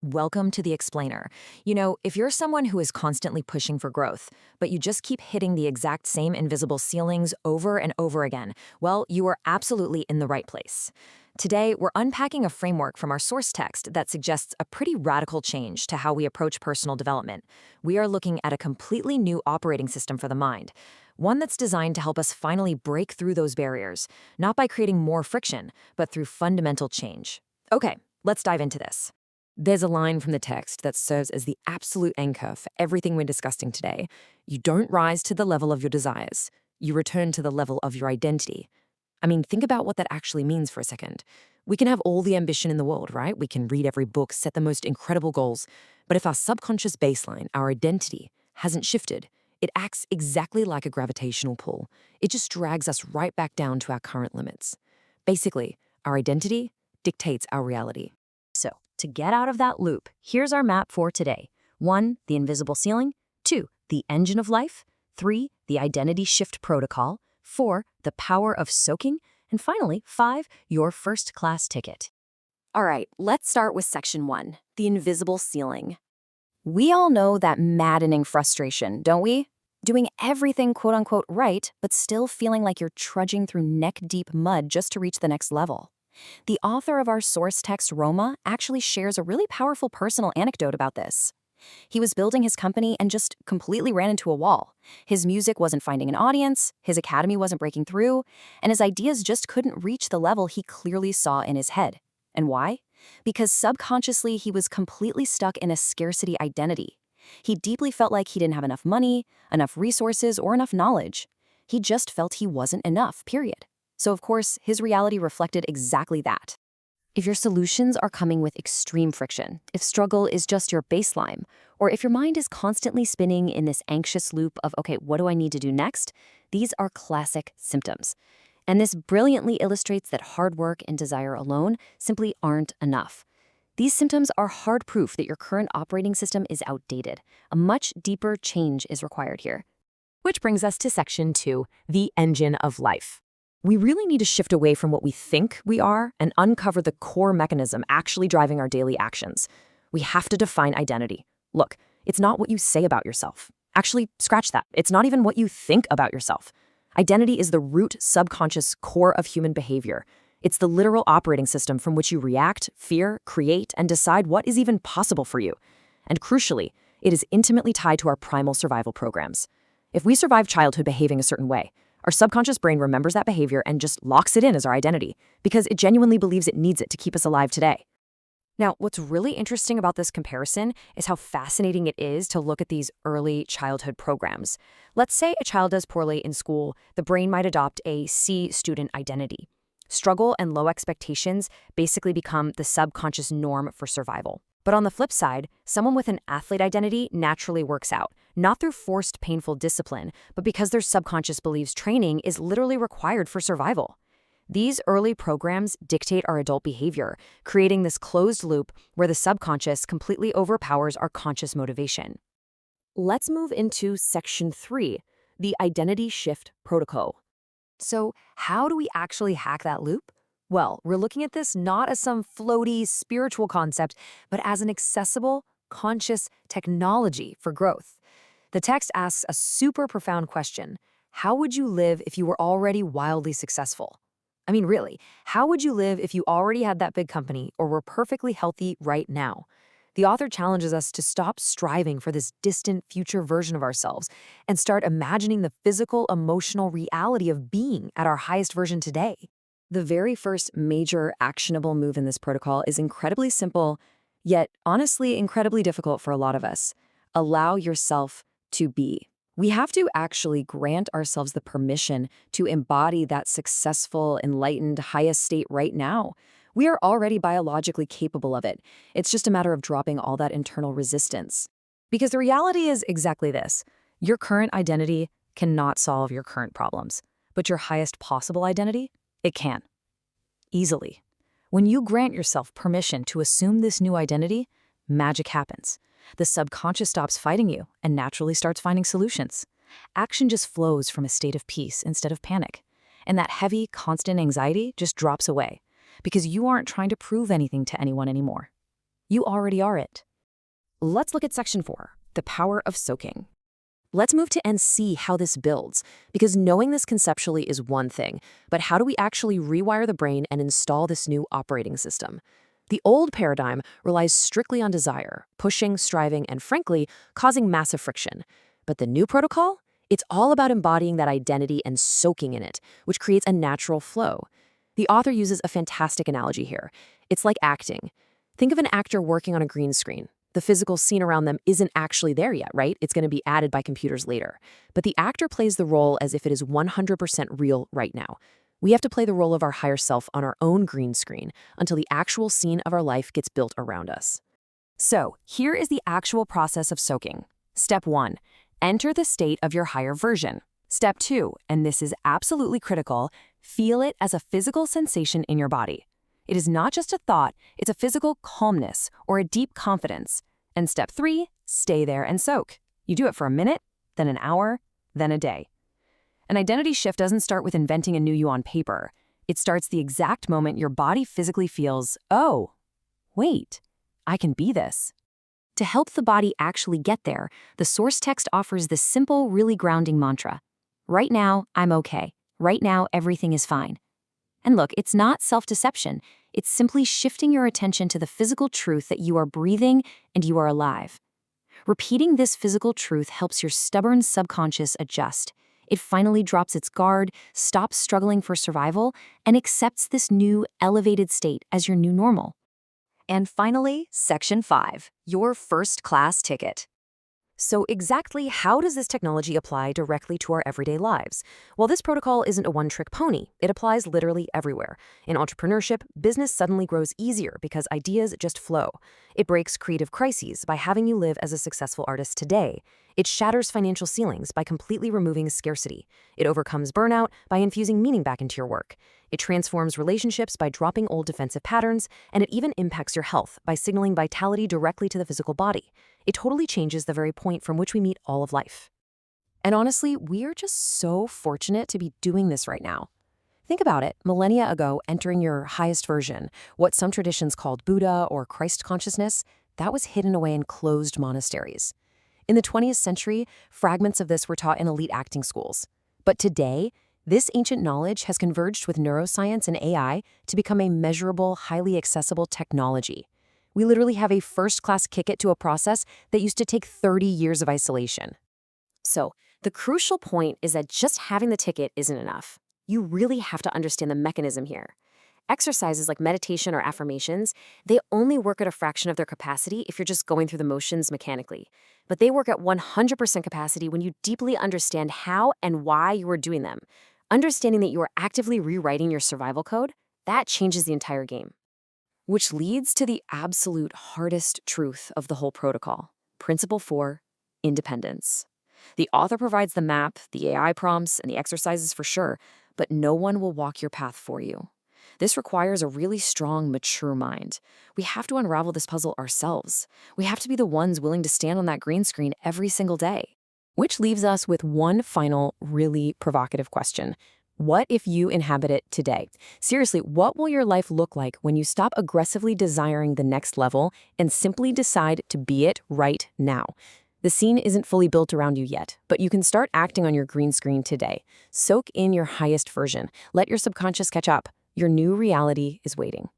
Welcome to the explainer. If you're someone who is constantly pushing for growth, but you just keep hitting the exact same invisible ceilings over and over again, well, you are absolutely in the right place. Today, we're unpacking a framework from our source text that suggests a pretty radical change to how we approach personal development. We are looking at a completely new operating system for the mind, one that's designed to help us finally break through those barriers, not by creating more friction, but through fundamental change. Okay, let's dive into this. There's a line from the text that serves as the absolute anchor for everything we're discussing today. You don't rise to the level of your desires. You return to the level of your identity. I mean, think about what that actually means for a second. We can have all the ambition in the world, right? We can read every book, set the most incredible goals. But if our subconscious baseline, our identity, hasn't shifted, it acts exactly like a gravitational pull. It just drags us right back down to our current limits. Basically, our identity dictates our reality. So, to get out of that loop, here's our map for today. 1. The invisible ceiling. 2. The engine of life. 3. The identity shift protocol. 4. The power of soaking. And finally, 5. Your first class ticket. All right, let's start with section 1, the invisible ceiling. We all know that maddening frustration, don't we? Doing everything quote-unquote right, but still feeling like you're trudging through neck-deep mud just to reach the next level. The author of our source text, Roma, actually shares a really powerful personal anecdote about this. He was building his company and just completely ran into a wall. His music wasn't finding an audience, his academy wasn't breaking through, and his ideas just couldn't reach the level he clearly saw in his head. And why? Because subconsciously he was completely stuck in a scarcity identity. He deeply felt like he didn't have enough money, enough resources, or enough knowledge. He just felt he wasn't enough, period. So of course, his reality reflected exactly that. If your solutions are coming with extreme friction, if struggle is just your baseline, or if your mind is constantly spinning in this anxious loop of, okay, what do I need to do next? These are classic symptoms. And this brilliantly illustrates that hard work and desire alone simply aren't enough. These symptoms are hard proof that your current operating system is outdated. A much deeper change is required here. Which brings us to section 2, the engine of life. We really need to shift away from what we think we are and uncover the core mechanism actually driving our daily actions. We have to define identity. Look, it's not what you say about yourself. Actually, scratch that. It's not even what you think about yourself. Identity is the root subconscious core of human behavior. It's the literal operating system from which you react, fear, create, and decide what is even possible for you. And crucially, it is intimately tied to our primal survival programs. If we survive childhood behaving a certain way, our subconscious brain remembers that behavior and just locks it in as our identity because it genuinely believes it needs it to keep us alive today. Now, what's really interesting about this comparison is how fascinating it is to look at these early childhood programs. Let's say a child does poorly in school, the brain might adopt a C student identity. Struggle and low expectations basically become the subconscious norm for survival. But on the flip side, someone with an athlete identity naturally works out, not through forced painful discipline, but because their subconscious believes training is literally required for survival. These early programs dictate our adult behavior, creating this closed loop where the subconscious completely overpowers our conscious motivation. Let's move into section 3, the identity shift protocol. So, how do we actually hack that loop? Well, we're looking at this not as some floaty spiritual concept, but as an accessible, conscious technology for growth. The text asks a super profound question. How would you live if you were already wildly successful? I mean, really, how would you live if you already had that big company or were perfectly healthy right now? The author challenges us to stop striving for this distant future version of ourselves and start imagining the physical, emotional reality of being at our highest version today. The very first major actionable move in this protocol is incredibly simple, yet honestly incredibly difficult for a lot of us. Allow yourself to be. We have to actually grant ourselves the permission to embody that successful, enlightened, highest state right now. We are already biologically capable of it. It's just a matter of dropping all that internal resistance. Because the reality is exactly this. Your current identity cannot solve your current problems, but your highest possible identity, it can. Easily. When you grant yourself permission to assume this new identity, magic happens. The subconscious stops fighting you and naturally starts finding solutions. Action just flows from a state of peace instead of panic. And that heavy, constant anxiety just drops away because you aren't trying to prove anything to anyone anymore. You already are it. Let's look at Section 4, the power of soaking. Let's move to and see how this builds, because knowing this conceptually is one thing, but how do we actually rewire the brain and install this new operating system? The old paradigm relies strictly on desire, pushing, striving, and frankly, causing massive friction. But the new protocol? It's all about embodying that identity and soaking in it, which creates a natural flow. The author uses a fantastic analogy here. It's like acting. Think of an actor working on a green screen. The physical scene around them isn't actually there yet, right? It's going to be added by computers later. But the actor plays the role as if it is 100% real right now. We have to play the role of our higher self on our own green screen until the actual scene of our life gets built around us. So, here is the actual process of soaking. Step 1. Enter the state of your higher version. Step 2, and this is absolutely critical, feel it as a physical sensation in your body. It is not just a thought, it's a physical calmness or a deep confidence. And step 3, stay there and soak. You do it for a minute, then an hour, then a day. An identity shift doesn't start with inventing a new you on paper. It starts the exact moment your body physically feels, oh, wait, I can be this. To help the body actually get there, the source text offers this simple, really grounding mantra. Right now, I'm okay. Right now, everything is fine. And look, it's not self-deception. It's simply shifting your attention to the physical truth that you are breathing and you are alive. Repeating this physical truth helps your stubborn subconscious adjust. It finally drops its guard, stops struggling for survival, and accepts this new, elevated state as your new normal. And finally, Section 5, your first-class ticket. So exactly how does this technology apply directly to our everyday lives? Well, this protocol isn't a one-trick pony. It applies literally everywhere. In entrepreneurship, business suddenly grows easier because ideas just flow. It breaks creative crises by having you live as a successful artist today. It shatters financial ceilings by completely removing scarcity. It overcomes burnout by infusing meaning back into your work. It transforms relationships by dropping old defensive patterns, and it even impacts your health by signaling vitality directly to the physical body. It totally changes the very point from which we meet all of life. And honestly, we are just so fortunate to be doing this right now. Think about it, millennia ago, entering your highest version, what some traditions called Buddha or Christ consciousness, that was hidden away in closed monasteries. In the 20th century, fragments of this were taught in elite acting schools. But today, this ancient knowledge has converged with neuroscience and AI to become a measurable, highly accessible technology. We literally have a first-class ticket to a process that used to take 30 years of isolation. So, the crucial point is that just having the ticket isn't enough. You really have to understand the mechanism here. Exercises like meditation or affirmations, they only work at a fraction of their capacity if you're just going through the motions mechanically. But they work at 100% capacity when you deeply understand how and why you are doing them. Understanding that you are actively rewriting your survival code, that changes the entire game. Which leads to the absolute hardest truth of the whole protocol. Principle 4, independence. The author provides the map, the AI prompts, and the exercises for sure, but no one will walk your path for you. This requires a really strong, mature mind. We have to unravel this puzzle ourselves. We have to be the ones willing to stand on that green screen every single day. Which leaves us with one final, really provocative question. What if you inhabit it today? Seriously, what will your life look like when you stop aggressively desiring the next level and simply decide to be it right now? The scene isn't fully built around you yet, but you can start acting on your green screen today. Soak in your highest version. Let your subconscious catch up. Your new reality is waiting.